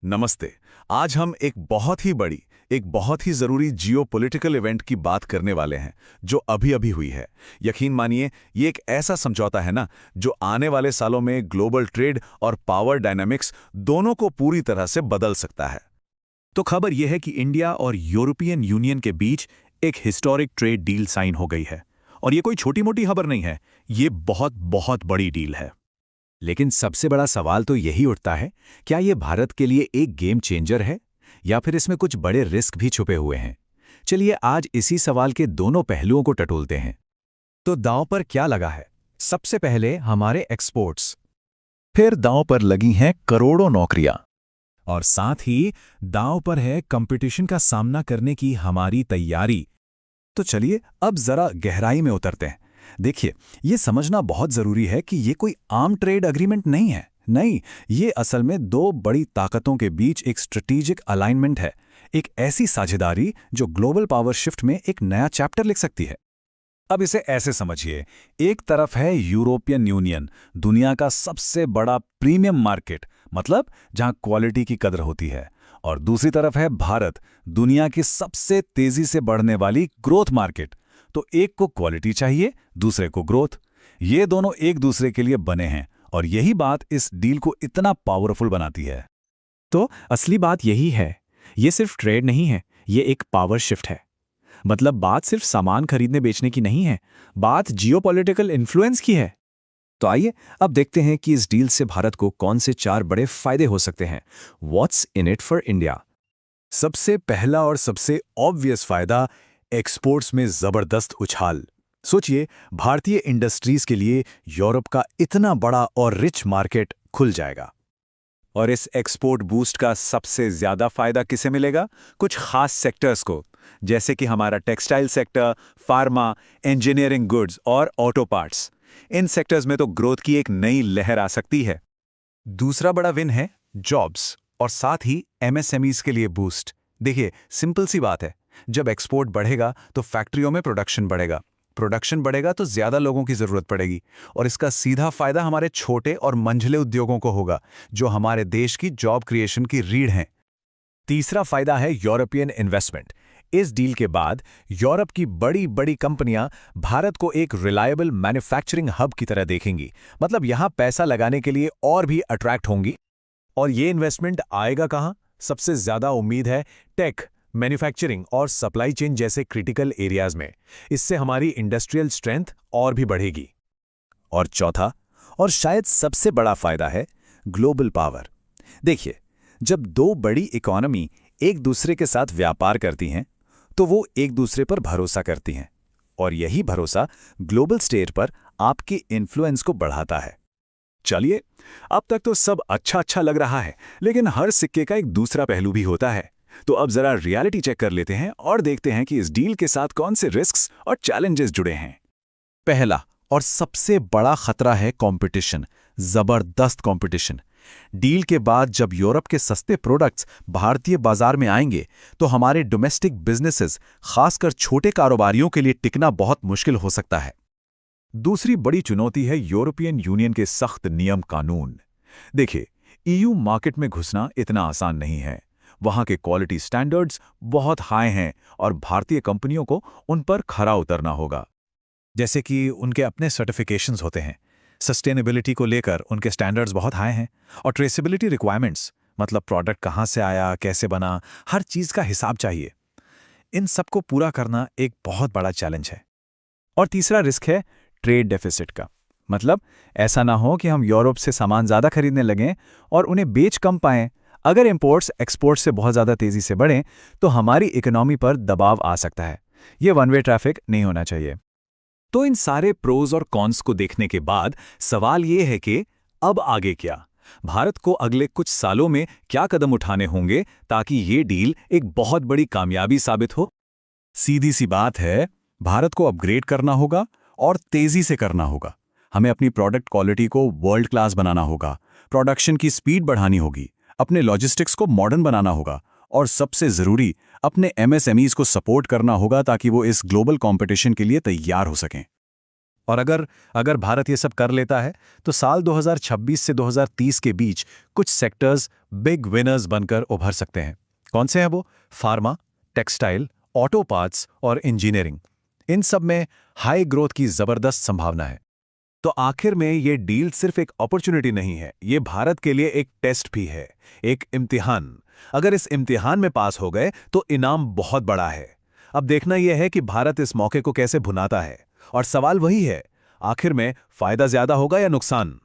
नमस्ते। आज हम एक बहुत ही ज़रूरी जियोपॉलिटिकल इवेंट की बात करने वाले हैं, जो अभी-अभी हुई है। यकीन मानिए, ये एक ऐसा समझौता है ना, जो आने वाले सालों में ग्लोबल ट्रेड और पावर डायनामिक्स दोनों को पूरी तरह से बदल सकता है। तो खबर यह है कि इंडिया और यूरोपियन यूनियन के बीच एक हिस्टोरिक ट्रेड डील साइन हो गई है। और ये कोई छोटी-मोटी खबर नहीं है, ये बहुत बहुत बड़ी डील है। लेकिन सबसे बड़ा सवाल तो यही उठता है, क्या ये भारत के लिए एक गेम चेंजर है या फिर इसमें कुछ बड़े रिस्क भी छुपे हुए हैं? चलिए आज इसी सवाल के दोनों पहलुओं को टटोलते हैं। तो दांव पर क्या लगा है? सबसे पहले हमारे एक्सपोर्ट्स, फिर दांव पर लगी हैं करोड़ों नौकरियां, और साथ ही दांव पर है कंपटीशन का सामना करने की हमारी तैयारी। तो चलिए अब जरा गहराई में उतरते हैं। देखिए, ये समझना बहुत जरूरी है कि ये कोई आम ट्रेड एग्रीमेंट नहीं है। नहीं, ये असल में दो बड़ी ताकतों के बीच एक स्ट्रेटेजिक अलाइनमेंट है, एक ऐसी साझेदारी जो ग्लोबल पावर शिफ्ट में एक नया चैप्टर लिख सकती है। अब इसे ऐसे समझिए, एक तरफ है यूरोपियन यूनियन, दुनिया का सबसे बड़ा प्रीमियम मार्केट, मतलब जहां क्वालिटी की कदर होती है, और दूसरी तरफ है भारत, दुनिया की सबसे तेजी से बढ़ने वाली ग्रोथ मार्केट। तो एक को क्वालिटी चाहिए, दूसरे को ग्रोथ। ये दोनों एक दूसरे के लिए बने हैं, और यही बात इस डील को इतना पावरफुल बनाती है। तो असली बात यही है, ये सिर्फ ट्रेड नहीं है, ये एक पावर शिफ्ट है। मतलब बात सिर्फ सामान खरीदने बेचने की नहीं है, बात जियोपॉलिटिकल इन्फ्लुएंस की है। तो आइए अब देखते हैं कि इस डील से भारत को कौन से 4 बड़े फायदे हो सकते हैं। What's in it for India? सबसे पहला और सबसे ऑब्वियस फायदा, एक्सपोर्ट्स में जबरदस्त उछाल। सोचिए, भारतीय इंडस्ट्रीज के लिए यूरोप का इतना बड़ा और रिच मार्केट खुल जाएगा। और इस एक्सपोर्ट बूस्ट का सबसे ज्यादा फायदा किसे मिलेगा? कुछ खास सेक्टर्स को, जैसे कि हमारा textile sector, pharma, engineering goods और ऑटो पार्ट्स। इन सेक्टर्स में तो ग्रोथ की एक नई लहर आ सकती है। दूसरा बड़ा विन है जॉब्स, और साथ ही एमएसएमईज के लिए बूस्ट। देखिए, सिंपल सी बात है, जब एक्सपोर्ट बढ़ेगा तो फैक्ट्रियों में प्रोडक्शन बढ़ेगा, प्रोडक्शन बढ़ेगा तो ज्यादा लोगों की जरूरत पड़ेगी, और इसका सीधा फायदा हमारे छोटे और मंझले उद्योगों को होगा, जो हमारे देश की जॉब क्रिएशन की रीढ़ हैं। तीसरा फायदा है यूरोपियन इन्वेस्टमेंट। इस डील के बाद यूरोप की बड़ी बड़ी कंपनियां भारत को एक रिलायबल मैन्युफैक्चरिंग हब की तरह देखेंगी। मतलब यहां पैसा लगाने के लिए और भी अट्रैक्ट होंगी। और ये इन्वेस्टमेंट आएगा कहां? सबसे ज्यादा उम्मीद है टेक, मैन्युफैक्चरिंग और सप्लाई चेन जैसे क्रिटिकल एरियाज में। इससे हमारी इंडस्ट्रियल स्ट्रेंथ और भी बढ़ेगी। और चौथा और शायद सबसे बड़ा फायदा है ग्लोबल पावर। देखिए, जब दो बड़ी इकोनॉमी एक दूसरे के साथ व्यापार करती हैं, तो वो एक दूसरे पर भरोसा करती हैं, और यही भरोसा ग्लोबल स्टेज पर आपके इन्फ्लुएंस को बढ़ाता है। चलिए, अब तक तो सब अच्छा लग रहा है, लेकिन हर सिक्के का एक दूसरा पहलू भी होता है। तो अब जरा रियलिटी चेक कर लेते हैं और देखते हैं कि इस डील के साथ कौन से रिस्क्स और चैलेंजेस जुड़े हैं। पहला और सबसे बड़ा खतरा है कंपटीशन, जबरदस्त कंपटीशन। डील के बाद जब यूरोप के सस्ते प्रोडक्ट्स भारतीय बाजार में आएंगे, तो हमारे डोमेस्टिक बिजनेसेस, खासकर छोटे कारोबारियों के लिए टिकना बहुत मुश्किल हो सकता है। दूसरी बड़ी चुनौती है यूरोपियन यूनियन के सख्त नियम कानून। देखिए, ईयू मार्केट में घुसना इतना आसान नहीं है। वहां के क्वालिटी स्टैंडर्ड्स बहुत हाई हैं, और भारतीय कंपनियों को उन पर खरा उतरना होगा। जैसे कि उनके अपने सर्टिफिकेशंस होते हैं, सस्टेनेबिलिटी को लेकर उनके स्टैंडर्ड्स बहुत हाई हैं, और ट्रेसेबिलिटी रिक्वायरमेंट्स, मतलब प्रोडक्ट कहाँ से आया, कैसे बना, हर चीज़ का हिसाब चाहिए। इन सबको पूरा करना एक बहुत बड़ा चैलेंज है। और तीसरा रिस्क है ट्रेड डेफिसिट का। मतलब ऐसा ना हो कि हम यूरोप से सामान ज़्यादा खरीदने लगें और उन्हें बेच कम पाएं। अगर इंपोर्ट्स एक्सपोर्ट्स से बहुत ज़्यादा तेज़ी से बढ़ें, तो हमारी इकोनॉमी पर दबाव आ सकता है। ये वन वे ट्रैफिक नहीं होना चाहिए। तो इन सारे प्रोज और कॉन्स को देखने के बाद सवाल ये है कि अब आगे क्या? भारत को अगले कुछ सालों में क्या कदम उठाने होंगे ताकि ये डील एक बहुत बड़ी कामयाबी साबित हो? सीधी सी बात है, भारत को अपग्रेड करना होगा, और तेजी से करना होगा। हमें अपनी प्रोडक्ट क्वालिटी को वर्ल्ड क्लास बनाना होगा, प्रोडक्शन की स्पीड बढ़ानी होगी, अपने लॉजिस्टिक्स को मॉडर्न बनाना होगा, और सबसे जरूरी, अपने एमएसएमईज को सपोर्ट करना होगा ताकि वो इस ग्लोबल कंपटीशन के लिए तैयार हो सकें। और अगर भारत ये सब कर लेता है तो साल 2026 से 2030 के बीच कुछ सेक्टर्स बिग विनर्स बनकर उभर सकते हैं। कौन से हैं वो? फार्मा, टेक्सटाइल, ऑटो पार्ट्स और इंजीनियरिंग। इन सब में हाई ग्रोथ की जबरदस्त संभावना है। तो आखिर में ये डील सिर्फ एक अपॉर्चुनिटी नहीं है, ये भारत के लिए एक टेस्ट भी है, एक इम्तिहान। अगर इस इम्तिहान में पास हो गए तो इनाम बहुत बड़ा है। अब देखना यह है कि भारत इस मौके को कैसे भुनाता है। और सवाल वही है, आखिर में फायदा ज्यादा होगा या नुकसान?